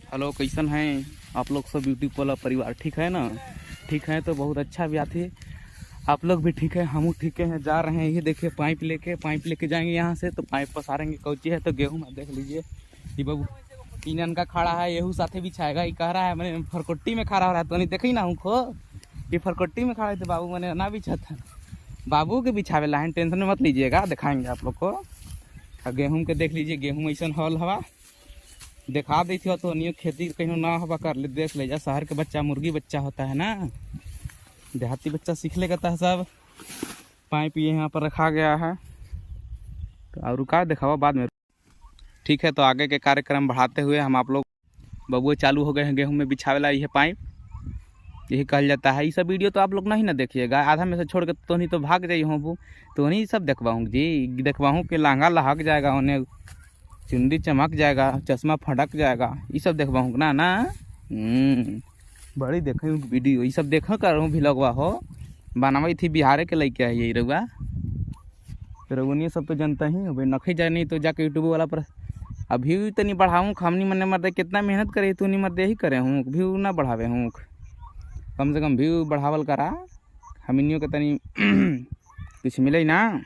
Hello, कैसन हैं आप लोग सब यूट्यूब वाला परिवार? ठीक है ना? ठीक है तो बहुत अच्छा बात है। आप लोग भी ठीक है, हम ठीक है। जा रहे हैं, ये देखिए पाइप लेके जाएंगे यहाँ से। तो पाइप पसारेंगे। कौची है तो गेहूँ में देख लीजिए। ये बाबू तीन का खड़ा है, येहू साथे बिछाएगा। ये कह रहा है मैंने फरकोट्टी में खड़ा हो रहा है। तो नहीं देखी ना खो ये फरकोट्टी में खड़ा है। तो बाबू मैंने ना बिछा था, बाबू के बिछावे ला है। टेंशन में मत लीजिएगा, दिखाएंगे आप लोग को। गेहूँ के देख लीजिए, गेहूँ ऐसा हॉल हवा दिखा दी थी। तो नहीं खेती कहीं ना हवा कर ले, देख ले जा। शहर के बच्चा मुर्गी बच्चा होता है ना, देहाती बच्चा सीख लेगा था सब। पाइप यहाँ पर रखा गया है तो और रुका दिखावा बाद में। ठीक है, तो आगे के कार्यक्रम बढ़ाते हुए हम आप लोग बबुए चालू हो गए हैं गेहूं में बिछावेला। यह पाइप यही कहल जाता है। ये सब वीडियो तो आप लोग नहीं ना देखिएगा, आधा में से छोड़ के तो नहीं तो भाग जाइए हूँ। तो नहीं सब देखवाऊँ जी, देखवाऊँ कि लहंगा लहक जाएगा, उन्हें चुंदी चमक जाएगा, चश्मा फटक जाएगा। ये सब देखवाऊँ ना ना। बड़ी देखे वीडियो, ये सब देखा कर भी लगवा हो। बनावई थी बिहार के लड़के है यही रउआ। रउनिया सब तो जनता ही हो भाई, नखे जाए नहीं तो जाके यूट्यूब वाला पर अभी तो नहीं बढ़ाऊँ। हमनी मन मत कितना मेहनत करे, तू नहीं मत यही करे हूँ व्यू ना बढ़ावे हूँ। कम से कम व्यू बढ़ावल करा, हमनियों के तनी कुछ मिले ना।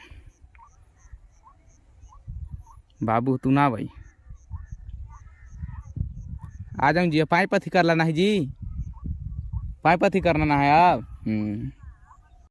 बाबू तू ना भाई आ जाऊँ जी। पाइप अथी कर लेना है जी, पाइप अथी करना है आप।